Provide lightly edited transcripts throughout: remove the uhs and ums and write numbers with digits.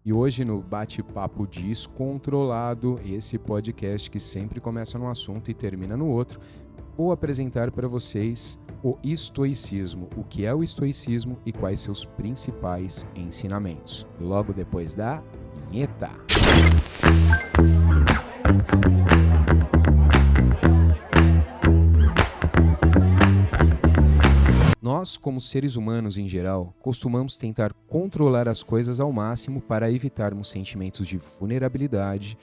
E hoje no Bate-Papo Descontrolado, esse podcast que sempre começa num assunto e termina no outro, vou apresentar para vocês o estoicismo, o que é o estoicismo e quais seus principais ensinamentos. Logo depois da vinheta. Nós, como seres humanos em geral, costumamos tentar controlar as coisas ao máximo para evitarmos sentimentos de vulnerabilidade,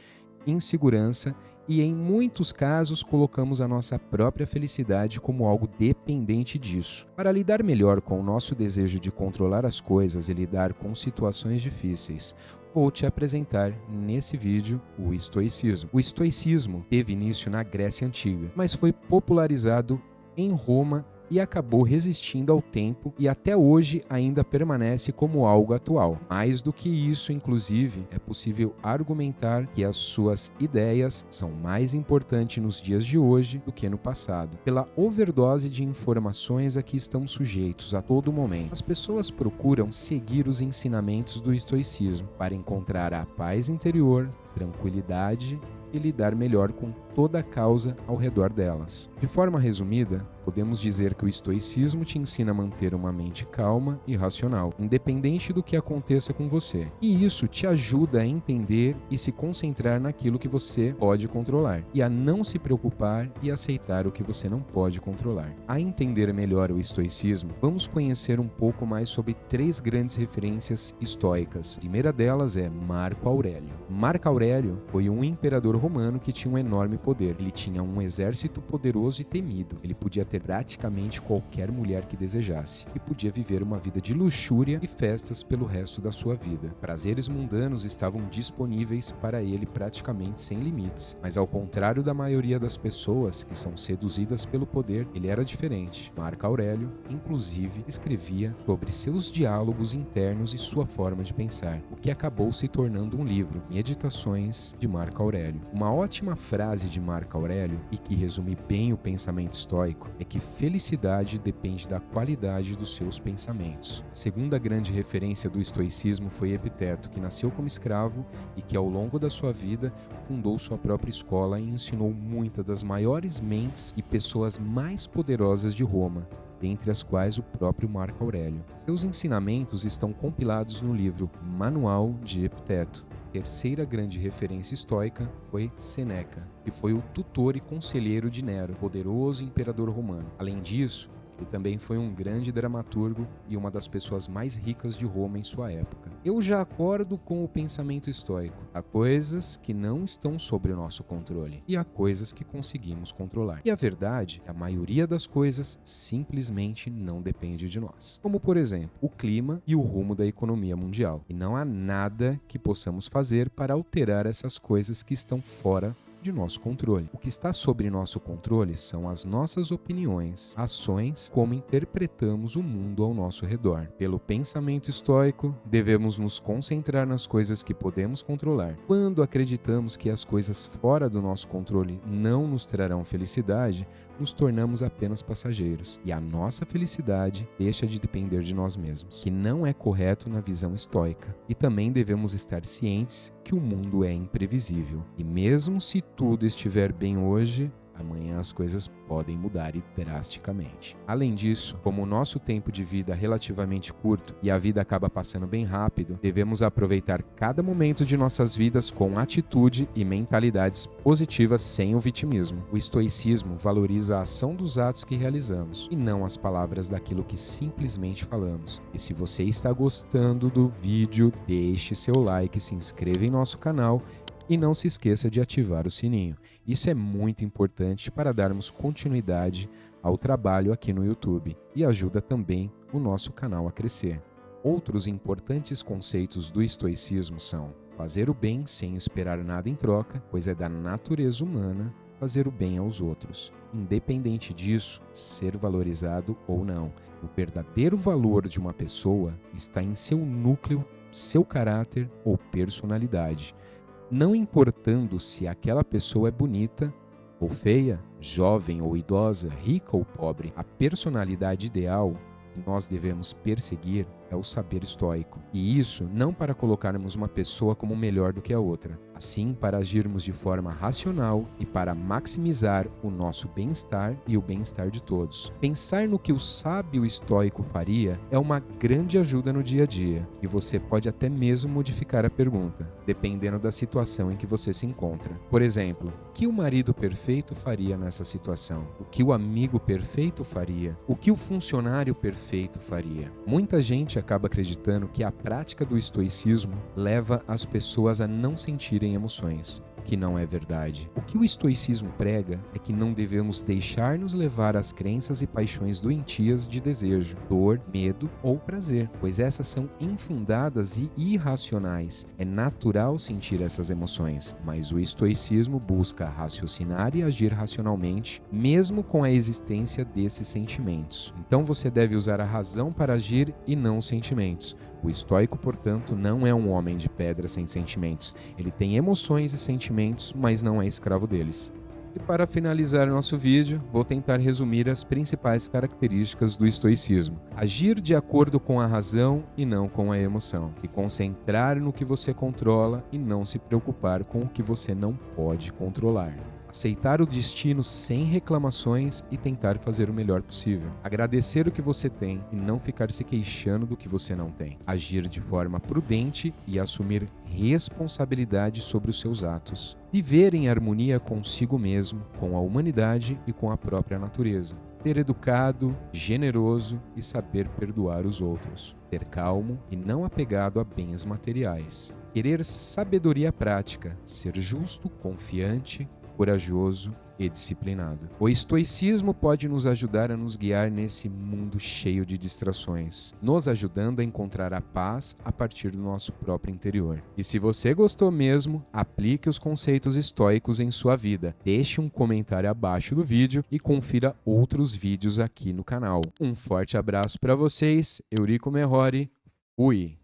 insegurança e, em muitos casos, colocamos a nossa própria felicidade como algo dependente disso. Para lidar melhor com o nosso desejo de controlar as coisas e lidar com situações difíceis, vou te apresentar nesse vídeo o estoicismo. O estoicismo teve início na Grécia Antiga, mas foi popularizado em Roma e acabou resistindo ao tempo e até hoje ainda permanece como algo atual. Mais do que isso, inclusive, é possível argumentar que as suas ideias são mais importantes nos dias de hoje do que no passado, pela overdose de informações a que estamos sujeitos a todo momento. As pessoas procuram seguir os ensinamentos do estoicismo para encontrar a paz interior, tranquilidade e lidar melhor com toda a causa ao redor delas. De forma resumida, podemos dizer que o estoicismo te ensina a manter uma mente calma e racional, independente do que aconteça com você. E isso te ajuda a entender e se concentrar naquilo que você pode controlar, e a não se preocupar e aceitar o que você não pode controlar. A entender melhor o estoicismo, vamos conhecer um pouco mais sobre 3 grandes referências estoicas. A primeira delas é Marco Aurélio. Marco Aurélio foi um imperador romano que tinha um enorme poder. Ele tinha um exército poderoso e temido. Ele podia ter praticamente qualquer mulher que desejasse e podia viver uma vida de luxúria e festas pelo resto da sua vida. Prazeres mundanos estavam disponíveis para ele praticamente sem limites, mas ao contrário da maioria das pessoas que são seduzidas pelo poder, ele era diferente. Marco Aurélio, inclusive, escrevia sobre seus diálogos internos e sua forma de pensar, o que acabou se tornando um livro, Meditações de Marco Aurélio. Uma ótima frase de Marco Aurélio, e que resume bem o pensamento estoico, é que felicidade depende da qualidade dos seus pensamentos. A segunda grande referência do estoicismo foi Epiteto, que nasceu como escravo e que ao longo da sua vida fundou sua própria escola e ensinou muitas das maiores mentes e pessoas mais poderosas de Roma, dentre as quais o próprio Marco Aurélio. Seus ensinamentos estão compilados no livro Manual de Epiteto. A terceira grande referência estoica foi Sêneca, que foi o tutor e conselheiro de Nero, poderoso imperador romano. Além disso, ele também foi um grande dramaturgo e uma das pessoas mais ricas de Roma em sua época. Eu já acordo com o pensamento estoico. Há coisas que não estão sob o nosso controle e há coisas que conseguimos controlar. E a verdade, a maioria das coisas simplesmente não depende de nós. Como, por exemplo, o clima e o rumo da economia mundial. E não há nada que possamos fazer para alterar essas coisas que estão fora de nosso controle. O que está sob nosso controle são as nossas opiniões, ações, como interpretamos o mundo ao nosso redor. Pelo pensamento estoico, devemos nos concentrar nas coisas que podemos controlar. Quando acreditamos que as coisas fora do nosso controle não nos trarão felicidade, nos tornamos apenas passageiros. E a nossa felicidade deixa de depender de nós mesmos, que não é correto na visão estoica. E também devemos estar cientes que o mundo é imprevisível. E mesmo se tudo estiver bem hoje, amanhã as coisas podem mudar drasticamente. Além disso, como o nosso tempo de vida é relativamente curto e a vida acaba passando bem rápido, devemos aproveitar cada momento de nossas vidas com atitude e mentalidades positivas sem o vitimismo. O estoicismo valoriza a ação dos atos que realizamos e não as palavras daquilo que simplesmente falamos. E se você está gostando do vídeo, deixe seu like, se inscreva em nosso canal e não se esqueça de ativar o sininho. Isso é muito importante para darmos continuidade ao trabalho aqui no YouTube e ajuda também o nosso canal a crescer. Outros importantes conceitos do estoicismo são fazer o bem sem esperar nada em troca, pois é da natureza humana fazer o bem aos outros, independente disso ser valorizado ou não. O verdadeiro valor de uma pessoa está em seu núcleo, seu caráter ou personalidade, não importando se aquela pessoa é bonita ou feia, jovem ou idosa, rica ou pobre. A personalidade ideal que nós devemos perseguir é o saber estoico. E isso não para colocarmos uma pessoa como melhor do que a outra, assim para agirmos de forma racional e para maximizar o nosso bem-estar e o bem-estar de todos. Pensar no que o sábio estoico faria é uma grande ajuda no dia a dia, e você pode até mesmo modificar a pergunta, dependendo da situação em que você se encontra. Por exemplo, o que o marido perfeito faria nessa situação? O que o amigo perfeito faria? O que o funcionário perfeito faria? Muita gente acaba acreditando que a prática do estoicismo leva as pessoas a não sentirem emoções, que não é verdade. O que o estoicismo prega é que não devemos deixar-nos levar às crenças e paixões doentias de desejo, dor, medo ou prazer, pois essas são infundadas e irracionais. É natural sentir essas emoções, mas o estoicismo busca raciocinar e agir racionalmente, mesmo com a existência desses sentimentos. Então você deve usar a razão para agir e não os sentimentos. O estoico, portanto, não é um homem de pedra sem sentimentos. Ele tem emoções e sentimentos, mas não é escravo deles. E para finalizar nosso vídeo, vou tentar resumir as principais características do estoicismo. Agir de acordo com a razão e não com a emoção. E concentrar no que você controla e não se preocupar com o que você não pode controlar. Aceitar o destino sem reclamações e tentar fazer o melhor possível. Agradecer o que você tem e não ficar se queixando do que você não tem. Agir de forma prudente e assumir responsabilidade sobre os seus atos. Viver em harmonia consigo mesmo, com a humanidade e com a própria natureza. Ser educado, generoso e saber perdoar os outros. Ser calmo e não apegado a bens materiais. Querer sabedoria prática. Ser justo, confiante, corajoso e disciplinado. O estoicismo pode nos ajudar a nos guiar nesse mundo cheio de distrações, nos ajudando a encontrar a paz a partir do nosso próprio interior. E se você gostou mesmo, aplique os conceitos estoicos em sua vida. Deixe um comentário abaixo do vídeo e confira outros vídeos aqui no canal. Um forte abraço para vocês, Eurico Merhori, fui!